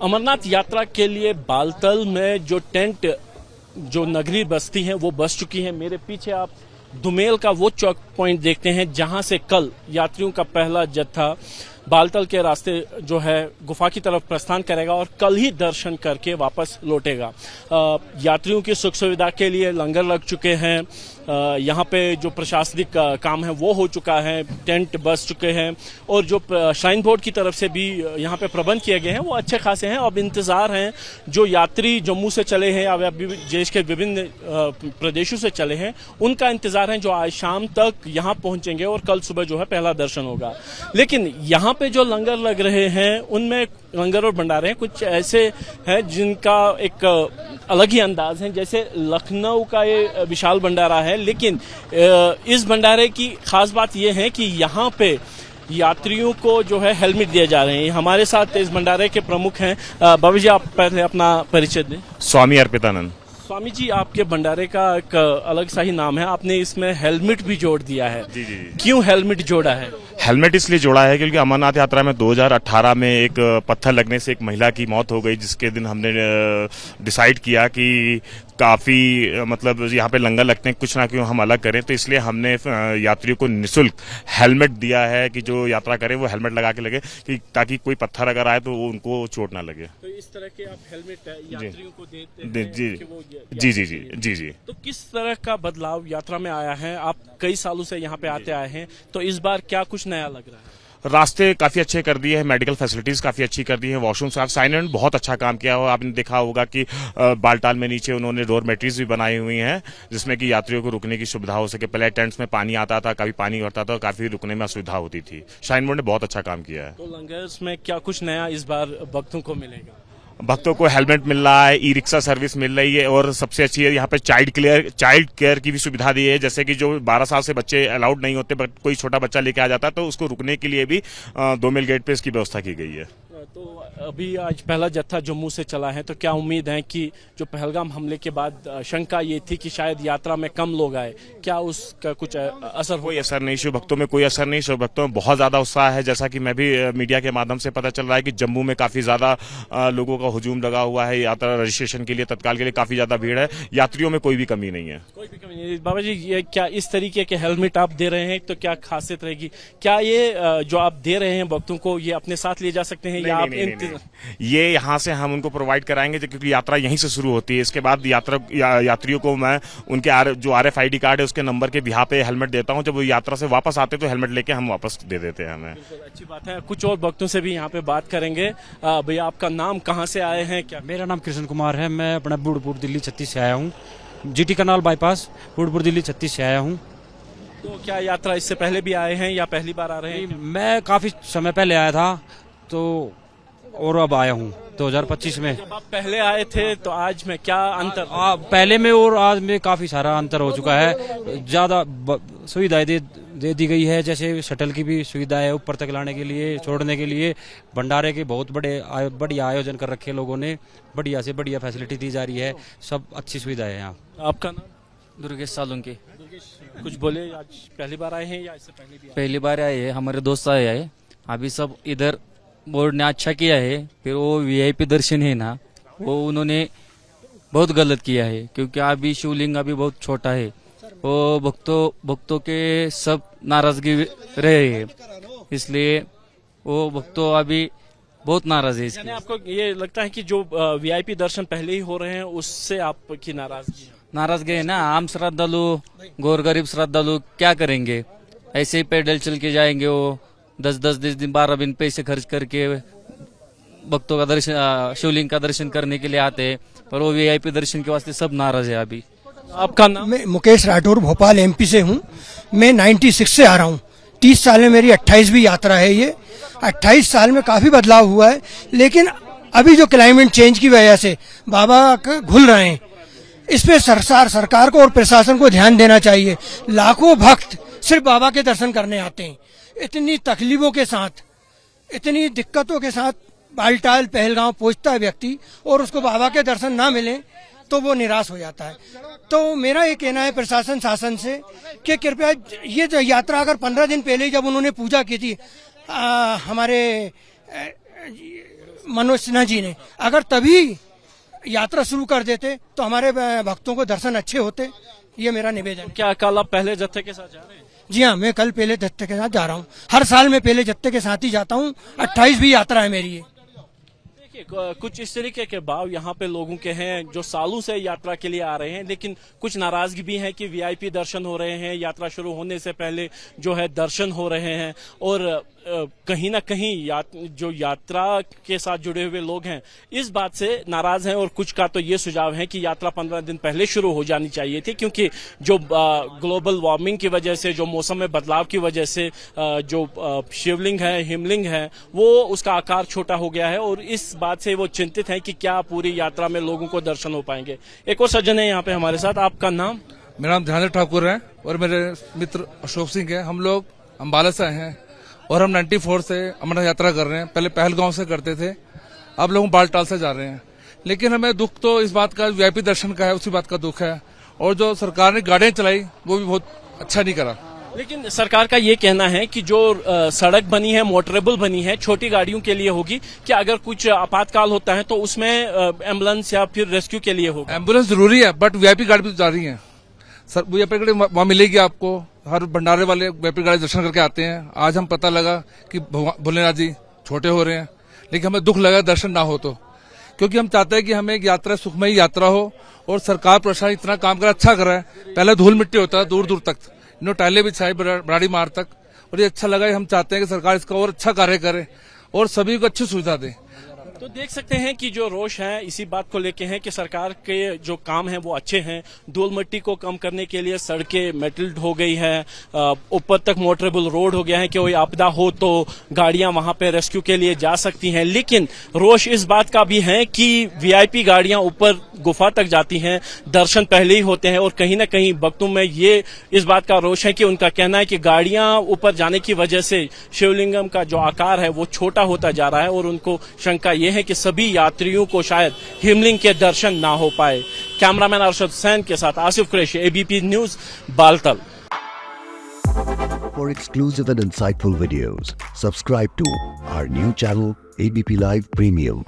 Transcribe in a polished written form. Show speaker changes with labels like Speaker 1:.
Speaker 1: अमरनाथ यात्रा के लिए बालतल में जो टेंट जो नगरी बस्ती है वो बस चुकी है। मेरे पीछे आप दुमेल का वो चौक पॉइंट देखते हैं जहां से कल यात्रियों का पहला जत्था बालतल के रास्ते जो है गुफा की तरफ प्रस्थान करेगा और कल ही दर्शन करके वापस लौटेगा। यात्रियों की सुख सुविधा के लिए लंगर लग चुके हैं। यहाँ पे जो प्रशासनिक काम है वो हो चुका है, टेंट बस चुके हैं और जो श्राइन बोर्ड की तरफ से भी यहाँ पे प्रबंध किए गए हैं वो अच्छे खासे हैं। अब इंतजार हैं जो यात्री जम्मू से चले हैं या देश के विभिन्न प्रदेशों से चले हैं उनका इंतजार है जो आज शाम तक यहाँ पहुंचेंगे और कल सुबह जो है पहला दर्शन होगा। लेकिन यहाँ पे जो लंगर लग रहे हैं उनमें लंगर और भंडारे हैं कुछ ऐसे हैं जिनका एक अलग ही अंदाज है। जैसे लखनऊ का ये विशाल भंडारा है, लेकिन इस भंडारे की खास बात यह है कि यहाँ पे यात्रियों को जो है हेलमेट दिए जा रहे हैं। हमारे साथ इस भंडारे के प्रमुख हैं। बाबू जी, आप पहले अपना परिचय दें।
Speaker 2: स्वामी अर्पितानंद।
Speaker 1: स्वामी जी, आपके भंडारे का एक अलग सा ही नाम है, आपने इसमें हेलमेट भी जोड़ दिया है।
Speaker 2: जी।
Speaker 1: क्यों हेलमेट जोड़ा है?
Speaker 2: हेलमेट इसलिए जोड़ा है क्योंकि अमरनाथ यात्रा में 2018 में एक पत्थर लगने से एक महिला की मौत हो गई, जिसके दिन हमने डिसाइड किया कि काफी मतलब यहाँ पे लंगर लगते हैं, कुछ ना क्यों हम अलग करें। तो इसलिए हमने यात्रियों को निःशुल्क हेलमेट दिया है कि जो यात्रा करें वो हेलमेट लगा के लगे, कि ताकि कोई पत्थर अगर आए तो उनको चोट ना लगे।
Speaker 1: तो इस तरह के आप हेलमेट यात्रियों को देते हैं
Speaker 2: जी।
Speaker 1: तो किस तरह का बदलाव यात्रा में आया है? आप कई सालों से यहाँ पे आते आए हैं, तो इस बार क्या कुछ नया लग रहा है?
Speaker 2: रास्ते काफी अच्छे कर दिए हैं, मेडिकल फैसिलिटीज काफी अच्छी कर दी है, वॉशरूम साफ, साइनेंट बहुत अच्छा काम किया हुआ। आपने देखा होगा कि बालटाल में नीचे उन्होंने डोरमेट्रीज भी बनाई हुई हैं जिसमें कि यात्रियों को रुकने की सुविधा हो सके। पहले टेंट्स में पानी आता था, कभी पानी भरता था, काफी रुकने में असुविधा होती थी। शाइन बोर्ड ने बहुत अच्छा काम किया है।
Speaker 1: तो लंगर्स में क्या कुछ नया इस बार भक्तों को मिलेगा?
Speaker 2: भक्तों को हेलमेट मिल रहा है, ई रिक्शा सर्विस मिल रही है और सबसे अच्छी है यहाँ पे चाइल्ड केयर की भी सुविधा दी है। जैसे कि जो 12 साल से बच्चे अलाउड नहीं होते, बट कोई छोटा बच्चा लेके आ जाता है तो उसको रुकने के लिए भी 2 मील गेट पे इसकी व्यवस्था की गई है।
Speaker 1: तो अभी आज पहला जत्था जम्मू से चला है, तो क्या उम्मीद है कि जो पहलगाम हमले के बाद शंका ये थी कि शायद यात्रा में कम लोग आए, क्या उसका कुछ असर?
Speaker 2: कोई असर नहीं, शिव भक्तों में कोई असर नहीं। शिव भक्तों में बहुत ज्यादा उत्साह है। जैसा कि मैं भी मीडिया के माध्यम से पता चल रहा है कि जम्मू में काफी ज्यादा लोगों का हुजूम लगा हुआ है। यात्रा रजिस्ट्रेशन के लिए तत्काल के लिए काफी ज्यादा भीड़ है। यात्रियों में कोई भी कमी नहीं है।
Speaker 1: कोई भी कमी नहीं। बाबा जी, ये क्या इस तरीके के हेलमेट आप दे रहे हैं तो क्या खासियत रहेगी? क्या ये जो आप दे रहे हैं भक्तों को ये अपने साथ ले जा सकते हैं या आप
Speaker 2: ये यहाँ से हम उनको प्रोवाइड कराएंगे क्योंकि यात्रा यहीं से शुरू होती है। इसके बाद यात्रियों को मैं उनके जो RFID कार्ड है उसके नंबर के बिहा पे हेलमेट देता हूँ। जब वो यात्रा से वापस आते तो हेलमेट लेके हम वापस दे देते हैं हमें।
Speaker 1: अच्छी बात है। कुछ और भक्तों से भी यहाँ पे बात करेंगे। भैया, आपका नाम, कहाँ से आए हैं? क्या?
Speaker 3: मेरा नाम कृष्ण कुमार है। मैं अपना बूढ़पुर दिल्ली 36 से आया हूँ। GT कनाल बाईपास बूढ़पुर दिल्ली 36 से आया हूँ।
Speaker 1: तो क्या यात्रा इससे पहले भी आए हैं या पहली बार आ रहे हैं?
Speaker 3: मैं काफी समय पहले आया था तो और अब आया हूँ 2025 में।
Speaker 1: जब आप पहले आए थे तो आज में क्या अंतर?
Speaker 3: पहले में और आज में काफी सारा अंतर हो चुका है। ज्यादा सुविधाएं दे दी गई है, जैसे शटल की भी सुविधा है ऊपर तक लाने के लिए, छोड़ने के लिए। भंडारे के बहुत बढ़िया आयोजन कर रखे लोगों ने, बढ़िया से बढ़िया फैसिलिटी दी जा रही है, सब अच्छी सुविधा है यहाँ।
Speaker 1: आपका नाम?
Speaker 4: दुर्गेश सालुंकी।
Speaker 1: कुछ बोले, आज पहली बार आए हैं या इससे पहले भी?
Speaker 4: पहली बार आए हैं, हमारे दोस्त आए हैं। अभी सब इधर बोर्ड ने अच्छा किया है, फिर वो VIP दर्शन है ना, वो उन्होंने बहुत गलत किया है क्योंकि अभी शिवलिंग अभी बहुत छोटा है। वो भक्तों के सब नाराजगी रहे हैं, इसलिए वो भक्तों अभी बहुत नाराज है।
Speaker 1: यानी आपको ये लगता है कि जो VIP दर्शन पहले ही हो रहे हैं उससे आपकी नाराजगी
Speaker 4: है ना? आम श्रद्धालु, गौर गरीब श्रद्धालु क्या करेंगे? ऐसे ही पैदल चल के जाएंगे, वो 10 दिन 12 दिन पैसे खर्च करके भक्तों का दर्शन, शिवलिंग का दर्शन करने के लिए आते हैं, पर वो VIP दर्शन के वास्ते सब नाराज है अभी।
Speaker 1: आपका नाम?
Speaker 5: मैं मुकेश राठौर, भोपाल MP से हूँ। मैं 96 से आ रहा हूँ। 30 साल में मेरी 28वीं यात्रा है। ये 28 साल में काफी बदलाव हुआ है, लेकिन अभी जो क्लाइमेट चेंज की वजह से बाबा घुल रहे हैं, इस पे सरकार को और प्रशासन को ध्यान देना चाहिए। लाखों भक्त सिर्फ बाबा के दर्शन करने आते हैं, इतनी तकलीफों के साथ, इतनी दिक्कतों के साथ बालटाल पहलगांव पहुंचता है व्यक्ति और उसको बाबा के दर्शन ना मिले तो वो निराश हो जाता है। तो मेरा ये कहना है प्रशासन शासन से कि कृपया ये जो यात्रा अगर 15 दिन पहले जब उन्होंने पूजा की थी हमारे मनोज सिन्हा जी ने अगर तभी यात्रा शुरू कर देते तो हमारे भक्तों को दर्शन अच्छे होते। ये मेरा निवेदन है।
Speaker 1: क्या कल आप पहले जत्थे के साथ जा रहे हैं?
Speaker 5: जी हाँ, मैं कल पहले जत्थे के साथ जा रहा हूँ। हर साल मैं पहले जत्थे के साथ ही जाता हूँ। 28 भी यात्रा है मेरी ये।
Speaker 1: देखिए, कुछ इस तरीके के भाव यहाँ पे लोगों के हैं जो सालों से यात्रा के लिए आ रहे हैं, लेकिन कुछ नाराजगी भी है कि वीआईपी दर्शन हो रहे हैं, यात्रा शुरू होने से पहले जो है दर्शन हो रहे हैं, और कहीं ना कहीं जो यात्रा के साथ जुड़े हुए लोग हैं इस बात से नाराज हैं, और कुछ का तो ये सुझाव है कि यात्रा 15 दिन पहले शुरू हो जानी चाहिए थी, क्योंकि जो ग्लोबल वार्मिंग की वजह से, जो मौसम में बदलाव की वजह से जो शिवलिंग है, हिमलिंग है, वो उसका आकार छोटा हो गया है, और इस बात से वो चिंतित हैं कि क्या पूरी यात्रा में लोगों को दर्शन हो पाएंगे। एक और सज्जन है यहाँ पे हमारे साथ, आपका नाम?
Speaker 6: मेरा नाम ध्यान ठाकुर है और मेरे मित्र अशोक सिंह है। हम लोग अम्बाला से आए हैं और हम 94 से अमरनाथ यात्रा कर रहे हैं। पहले पहलगांव से करते थे, अब लोग बालटाल से जा रहे हैं। लेकिन हमें दुख तो इस बात का वीआईपी दर्शन का है, उसी बात का दुख है। और जो सरकार ने गाड़ियां चलाई वो भी बहुत अच्छा नहीं करा।
Speaker 1: लेकिन सरकार का ये कहना है कि जो सड़क बनी है, मोटरेबल बनी है, छोटी गाड़ियों के लिए होगी, कि अगर कुछ आपातकाल होता है तो उसमें एम्बुलेंस या फिर रेस्क्यू के लिए होगा।
Speaker 6: एम्बुलेंस जरूरी है, बट वीआईपी गाड़ी भी तो जा रही है सर। वीआईपी गाड़ी वहां मिलेगी आपको। हर भंडारे वाले वीआईपी गाड़ी दर्शन करके आते हैं। आज हम पता लगा कि भोलेनाथ जी छोटे हो रहे हैं, लेकिन हमें दुख लगा दर्शन ना हो तो, क्योंकि हम चाहते हैं कि हमें एक यात्रा सुखमयी यात्रा हो। और सरकार प्रशासन इतना काम कर अच्छा कर रहा है। पहले धूल मिट्टी होता है दूर दूर तक, इन्होंने टाइलें बिछाई बराड़ी मार तक, और ये अच्छा लगा। हम चाहते हैं कि सरकार इसका और अच्छा कार्य करे और सभी को अच्छी सुविधा दे।
Speaker 1: तो देख सकते हैं कि जो रोष है इसी बात को लेके है कि सरकार के जो काम है वो अच्छे हैं। धूल मिट्टी को कम करने के लिए सड़कें मेटल्ड हो गई है, ऊपर तक मोटरेबल रोड हो गया है कि कोई आपदा हो तो गाड़ियां वहां पे रेस्क्यू के लिए जा सकती हैं। लेकिन रोष इस बात का भी है कि वीआईपी गाड़ियां ऊपर गुफा तक जाती हैं, दर्शन पहले ही होते हैं, और कहीं ना कहीं भक्तों में ये इस बात का रोष है कि उनका कहना है कि गाड़ियां ऊपर जाने की वजह से शिवलिंगम का जो आकार है वो छोटा होता जा रहा है, और उनको शंका ये है कि सभी यात्रियों को शायद हिमलिंग के दर्शन ना हो पाए। कैमरामैन अरशद हुसैन के साथ Asif Qureshi, ABP news, Baltal.
Speaker 7: For exclusive and insightful videos, subscribe to our new channel ABP Live Premium.